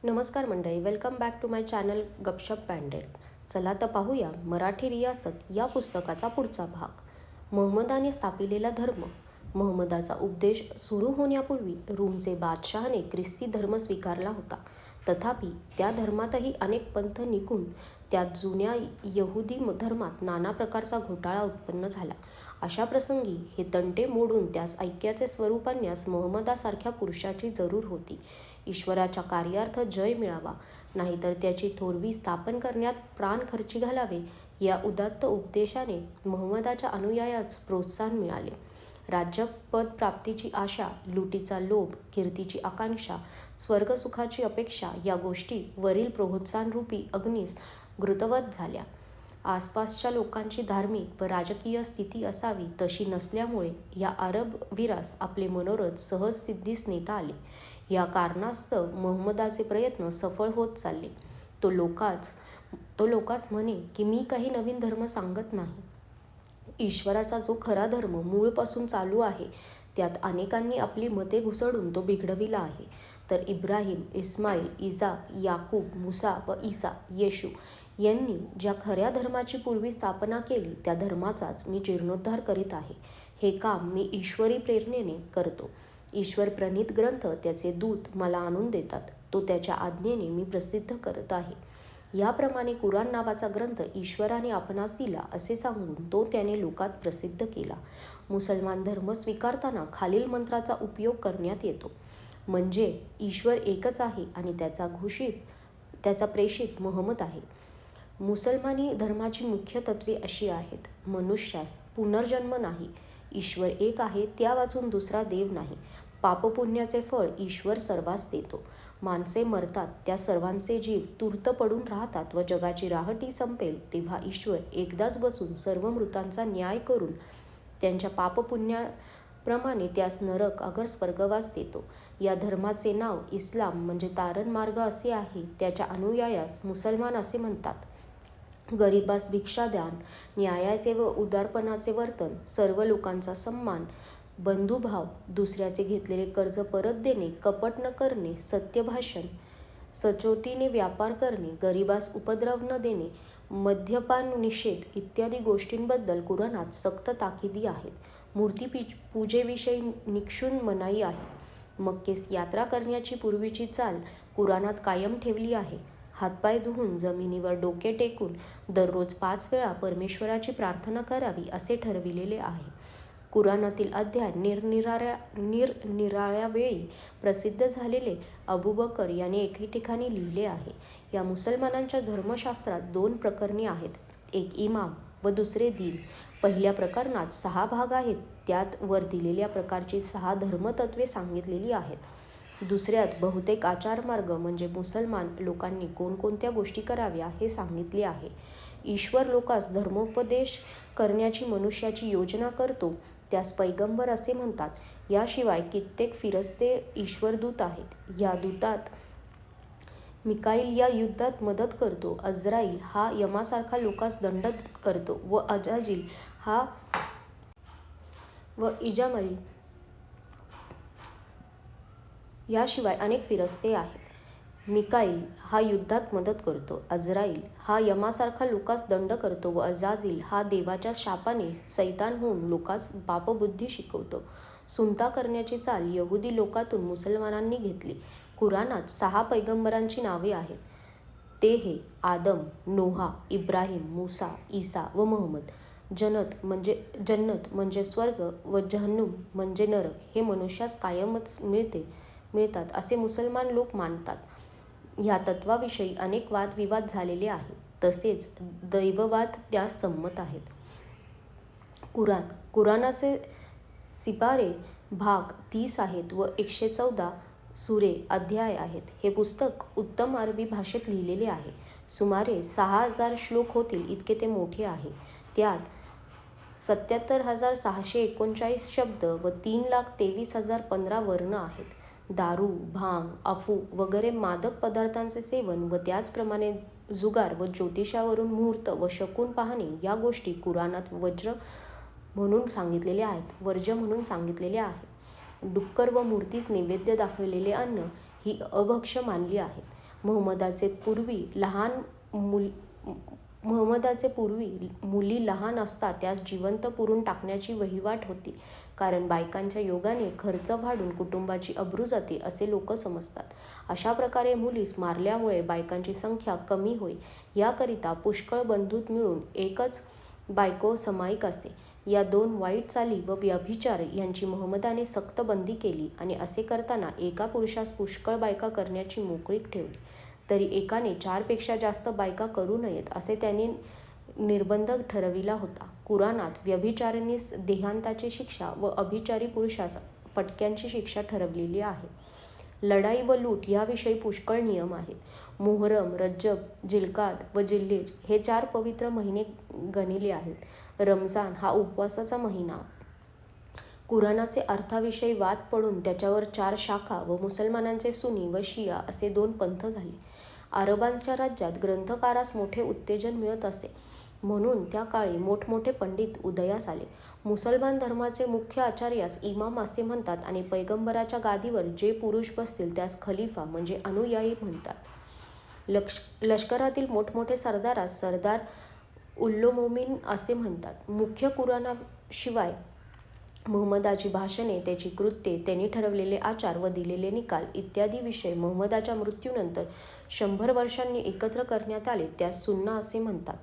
नमस्कार मंडळी, welcome back to my channel Gapshap पॅन्डेड. चला तर पाहूया मराठी रियासत या पुस्तकाचा पुढचा भाग. महम्मदाने स्थापिलेला धर्म. महम्मदाचा उपदेश सुरू होण्यापूर्वी रूमचे बादशहाने ख्रिस्ती धर्म स्वीकारला होता. तथापि त्या धर्मातही अनेक पंथ निघून त्यात जुन्या यहुदी धर्मात नाना प्रकारचा घोटाळा उत्पन्न झाला. अशा प्रसंगी हे तंटे मोडून त्यास ऐक्याचे स्वरूप आणण्यास महम्मदासारख्या पुरुषाची जरूर होती. ईश्वराच्या कार्यार्थ जय मिळावा, नाहीतर त्याची थोरवी स्थापन करण्यात प्राण खर्ची घालावे, या उदात्त उपदेशाने महम्मदाच्या अनुयायास प्रोत्साहन मिळाले. राज्यपद प्राप्तीची आशा, लुटीचा लोभ, कीर्तीची आकांक्षा, स्वर्गसुखाची अपेक्षा या गोष्टी वरील प्रोत्साहनरूपी अग्नीस घृतवत झाल्या. आसपासच्या लोकांची धार्मिक व राजकीय स्थिती असावी तशी नसल्यामुळे या अरब वीरास आपले मनोरथ सहज सिद्धीस नेता आले. या कारणास्तव महम्मदाचे प्रयत्न सफळ होत चालले. तो लोकास म्हणे की मी काही नवीन धर्म सांगत नाही. ईश्वराचा जो खरा धर्म मूळपासून चालू आहे त्यात अनेकांनी आपली मते घुसडून तो बिघडविला आहे. तर इब्राहिम, इस्माईल, इसाक, याकूब, मुसा व ईसा, येशू यांनी ज्या खऱ्या धर्माची पूर्वी स्थापना केली त्या धर्माचाच मी जीर्णोद्धार करीत आहे. हे काम मी ईश्वरी प्रेरणेने करतो. ईश्वर प्रणीत ग्रंथ त्याचे दूत मला आणून देतात, तो त्याच्या आज्ञेने मी प्रसिद्ध करत आहे. याप्रमाणे कुराण नावाचा ग्रंथ ईश्वराने आपणास दिला असे सांगून तो त्याने लोकात प्रसिद्ध केला. मुसलमान धर्म स्वीकारताना खालील मंत्राचा उपयोग करण्यात येतो, म्हणजे ईश्वर एकच आहे आणि त्याचा प्रेषित महम्मद आहे. मुसलमानी धर्माची मुख्य तत्वे अशी आहेत. मनुष्यास पुनर्जन्म नाही, ईश्वर एक आहे, त्या वाचून दुसरा देव नाही, पापपुण्याचे फळ ईश्वर सर्वांस देतो, माणसे मरतात त्या सर्वांचे जीव तूर्त पडून राहतात व जगाची राहटी संपेल तेव्हा ईश्वर एकदाच बसून सर्व मृतांचा न्याय करून त्यांच्या पापपुण्याप्रमाणे त्यास नरक अगर स्वर्गवास देतो. या धर्माचे नाव इस्लाम म्हणजे तारण मार्ग असे आहे. त्याच्या अनुयायास मुसलमान असे म्हणतात. गरिबास भिक्षादान, न्यायाचे व उदारपणाचे वर्तन, सर्व लोकांचा सन्मान, बंधुभाव, दुसऱ्याचे घेतलेले कर्ज परत देणे, कपट न करणे, सत्यभाषण, सचोटीने व्यापार करणे, गरिबास उपद्रव न देणे, मद्यपान निषेध इत्यादी गोष्टींबद्दल कुराणात सक्त ताकिदी आहेत. मूर्तिपूजेविषयी निक्षून मनाई आहे. मक्केस यात्रा करण्याची पूर्वीची चाल कुराणात कायम ठेवली आहे. हातपाय धुवून जमिनीवर डोके टेकून दररोज 5 वेळा परमेश्वराची प्रार्थना करावी असे ठरविलेले आहे. कुराणातील अध्याय निरनिराळ्या वेळी प्रसिद्ध झालेले अबूबकर याने एके ठिकाणी लिहिले आहे. या मुसलमानांच्या धर्मशास्त्रात 2 प्रकरणे आहेत, एक इमाम व दुसरे दीन. पहिल्या प्रकरणात 6 भाग आहेत, त्यात वर दिलेल्या प्रकारची 6 धर्मतत्वे सांगितलेली आहेत. दुसऱ्यात बहुतेक आचारमार्ग म्हणजे मुसलमान लोकांनी कोणकोणत्या गोष्टी कराव्या हे सांगितले आहे. ईश्वर लोकास धर्मोपदेश करण्याची मनुष्याची योजना करतो, त्यास पैगंबर असे म्हणतात. याशिवाय कित्येक फिरस्ते ईश्वरदूत आहेत. या दूतात मिकाईल या युद्धात मदत करतो, अज्राईल हा यमासारखा लोकास दंड करतो व इजामाईल याशिवाय अनेक फिरस्ते आहेत. मिकाईल हा युद्धात मदत करतो, अज्राईल हा यमासारखा लोकास दंड करतो व अजाझील हा देवाच्या शापाने सैतान होऊन लोकास पापबुद्धी शिकवतो. सुनता करण्याची चाल यहुदी लोकातून मुसलमानांनी घेतली. कुराणात 6 पैगंबरांची नावे आहेत. ते हे आदम, नोहा, इब्राहिम, मुसा, ईसा व महम्मद. जन्नत म्हणजे स्वर्ग व जहन्नुम म्हणजे नरक हे मनुष्यास कायमच मिळतात असे मुसलमान लोक मानतात. ह्या तत्वाविषयी अनेक वादविवाद झालेले आहेत, तसेच दैववाद त्यास संमत आहेत. कुराणाचे सिपारे भाग 30 आहेत व 114 सुरे अध्याय आहेत. हे पुस्तक उत्तम अरबी भाषेत लिहिलेले आहे. सुमारे 6000 श्लोक होतील इतके ते मोठे आहे. त्यात 77,639 शब्द व 3,23,015 वर्ण आहेत. दारू, भांग, अफू वगैरे मादक पदार्थांचे सेवन व त्याचप्रमाणे जुगार व ज्योतिषावरून मुहूर्त व शकुन पाहणे या गोष्टी कुराणात वर्ज्य म्हणून सांगितलेले आहेत. डुक्कर व मूर्तीस नैवेद्य दाखविलेले अन्न ही अभक्ष्य मानली आहेत. महम्मदाचे पूर्वी मुली लहान असता त्यास जिवंत पुरून टाकण्याची वहिवाट होती, कारण बायकांच्या योगाने खर्च वाढून कुटुंबाची अब्रू जाते असे लोक समजतात. अशा प्रकारे मुलीस मारल्यामुळे बायकांची संख्या कमी होई, याकरिता पुष्कळ बंधूत मिळून एकच बायको समाईक असे. या 2 वाईट चाली व व्यभिचार यांची महम्मदाने सक्त बंदी केली आणि असे करताना एका पुरुषास पुष्कळ बायका करण्याची मोकळीक ठेवली, तरी एकाने 4 पेक्षा जास्त बायका करू नयेत असे त्याने निर्बंध ठरविला होता. कुराणात व्यभिचारिणीस देहांताची शिक्षा व अभिचारी पुरुषास फटक्यांची शिक्षा ठरवलेली आहे. लढाई व लूट याविषयी पुष्कळ नियम आहेत. मुहर्रम, रज्जब, जिल्काद व जिल्हेज हे 4 पवित्र महिने गणले आहेत. रमजान हा उपवासाचा महिना. कुराणाचे अर्थाविषयी वाद पडून त्याच्यावर 4 शाखा व मुसलमानांचे सुन्नी व शिया असे 2 पंथ झाले. अरबांच्या राज्यात ग्रंथकारास मोठे उत्तेजन मिळत असे, म्हणून त्या काळी मोठमोठे पंडित उदयास आले. मुसलमान धर्माचे मुख्य आचार्यास इमाम असे म्हणतात आणि पैगंबराच्या गादीवर जे पुरुष बसतील त्यास खलिफा म्हणजे अनुयायी म्हणतात. लष्करातील मोठमोठे सरदारास सरदार उल्लोमोमीन असे म्हणतात. मुख्य कुराणाशिवाय महम्मदाची भाषणे, त्याची कृत्ये, त्यांनी ठरवलेले आचार व दिलेले निकाल इत्यादी विषय महम्मदाच्या मृत्यूनंतर 100 वर्षांनी एकत्र करण्यात आले, त्यास सुन्ना असे म्हणतात.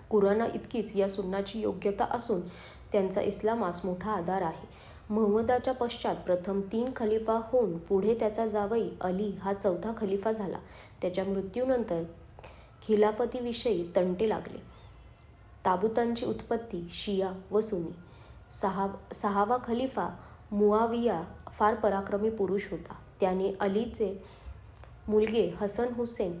कुराणा इतकीच या सुन्नाची योग्यता असून त्यांचा इस्लामास मोठा आधार आहे. महम्मदाच्या पश्चात प्रथम 3 खलिफा होऊन पुढे त्याचा जावई अली हा 4था खलिफा झाला. त्याच्या मृत्यूनंतर खिलाफतीविषयी तंटे लागले. ताबुतांची उत्पत्ती शिया व सुन्नी. 6वा खलिफा मुआविया फार पराक्रमी पुरुष होता. त्याने अलीचे मुलगे हसन हुसेन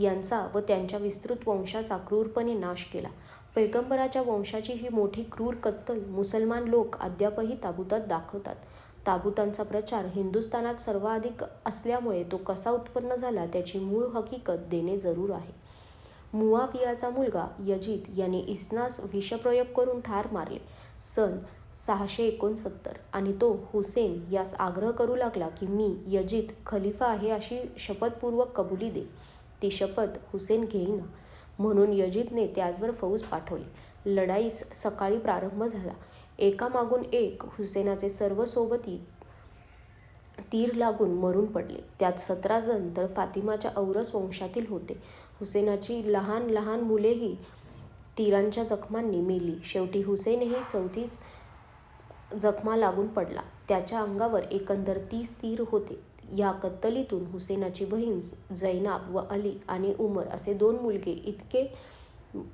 यांचा व त्यांच्या विस्तृत वंशाचा क्रूरपणे नाश केला. पैगंबराच्या वंशाची ही मोठी क्रूर कत्तल मुसलमान लोक अद्यापही ताबुतात दाखवतात. ताबुतांचा प्रचार हिंदुस्थानात सर्वाधिक असल्यामुळे तो कसा उत्पन्न झाला त्याची मूळ हकीकत देणे जरूर आहे. मुआवियाचा मुलगा यजीद याने इस्नास विषप्रयोग करून ठार मारले सन 669 आणि तो हुसेन यास आग्रह करू लागला की मी यजीद खलिफा आहे अशी शपथपूर्वक कबुली दे. ती शपथ हुसेन घेईना, म्हणून यजीदने त्याचवर फौज पाठवली. लढाईस सकाळी प्रारंभ झाला. एकामागून एक हुसेनाचे सर्व सोबती तीर लागून मरून पडले. त्यात 17 जण तर फातिमाच्या औरस वंशातील होते. हुसेनाची लहान लहान मुलेही तीरांच्या जखमांनी मेली. शेवटी हुसेनही 34 जखमा लागून पडला. त्याच्या अंगावर एकंदर 30 तीर होते. या कत्तलीतून हुसेनाची बहीण जैनाब व अली आणि उमर असे 2 मुलगे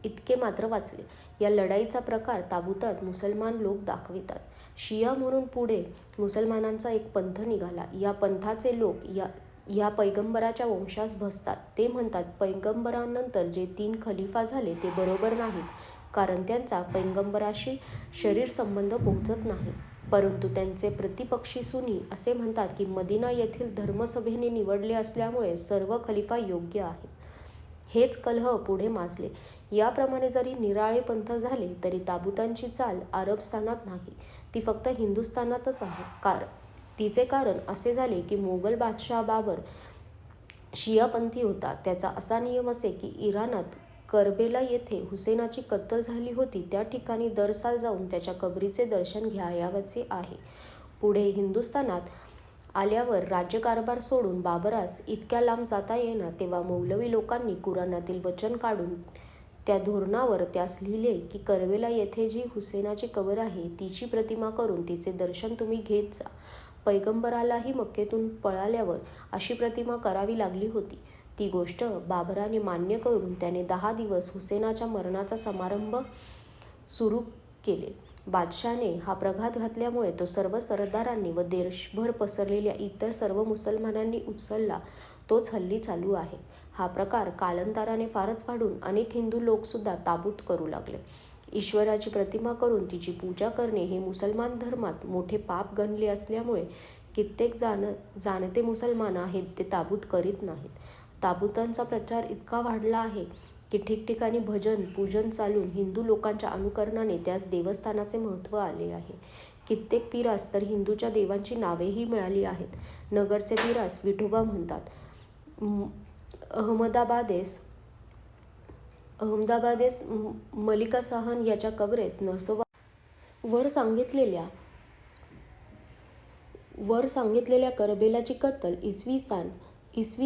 इतके मात्र वाचले. या लढाईचा प्रकार ताबुतात मुसलमान लोक दाखवितात. शिया म्हणून पुढे मुसलमानांचा एक पंथ निघाला. या पंथाचे लोक या पैगंबराच्या वंशास भसतात. ते म्हणतात पैगंबरानंतर जे 3 खलिफा झाले ते बरोबर नाहीत, कारण त्यांचा पैगंबराशी शरीर संबंध पोहोचत नाही. परंतु त्यांचे प्रतिपक्षी सुन्नी असे म्हणतात की मदिना येथील धर्मसभेने निवडले असल्यामुळे सर्व खलिफा योग्य आहेत. हेच कलह पुढे माजले. याप्रमाणे जरी निराळे पंथ झाले तरी ताबुतांची चाल अरबस्थानात नाही, ती फक्त हिंदुस्थानातच आहे. तिचे कारण असे झाले की मोगल बादशाह बाबर शियापंथी होता. त्याचा असा नियम असे की इराणात करबेला येथे हुसेनाची कत्तल झाली होती त्या ठिकाणी दर साल जाऊन त्याच्या कबरीचे दर्शन घ्यावयाचे आहे. पुढे हिंदुस्थानात आल्यावर राज्यकारभार सोडून बाबरास इतक्या लांब जाता येईना, तेव्हा मौलवी लोकांनी कुराणातील वचन काढून त्या धोरणावर त्यास लिहिले की करबेला येथे जी हुसेनाची कबर आहे तिची प्रतिमा करून तिचे दर्शन तुम्ही घेत जा. पैगंबरालाही मक्केतून पळाल्यावर अशी प्रतिमा करावी लागली होती. ती गोष्ट बाबराने मान्य करून त्याने 10 दिवस हुसेनाच्या मरणाचा समारंभ सुरू केले. बादशाने हा प्रघात घातल्यामुळे तो सर्व सरदारांनी व देशभर पसरलेल्या इतर सर्व मुसलमानांनी उचलला. तोच हल्ली चालू आहे. हा प्रकार कालांतराने फारच वाढून अनेक हिंदू लोकसुद्धा ताबूत करू लागले. ईश्वराची प्रतिमा करून तिची पूजा करणे हे मुसलमान धर्मात मोठे पाप गणले असल्यामुळे कित्येक जाणते मुसलमान आहेत ते ताबूत करीत नाहीत. ताबुतांचा प्रचार इतका वाढला आहे की ठिकठिकाणी भजन पूजन चालून हिंदू लोकांच्या अनुकरणाने त्यास देवस्थानाचे महत्त्व आले आहे. कित्येक पीरास तर हिंदूच्या देवांची नावेही मिळाली आहेत. नगरचे पीरास विठोबा म्हणतात. अहमदाबादेस मलिका साहन याच्या कबरेस नरसोबा वर सांगितलेल्या करबेलाची कत्तल इसवी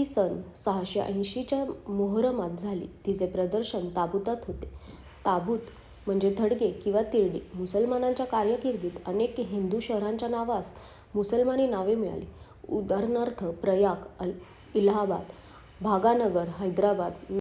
सन 680च्या मोहरमात झाली. तिचे प्रदर्शन ताबुतात होते. ताबूत म्हणजे थडगे किंवा तिरडी. मुसलमानांच्या कारकिर्दीत अनेक हिंदू शहरांच्या नावास मुसलमानी नावे मिळाली. उदाहरणार्थ प्रयाग, इलाहाबाद, भागानगर, हैदराबाद,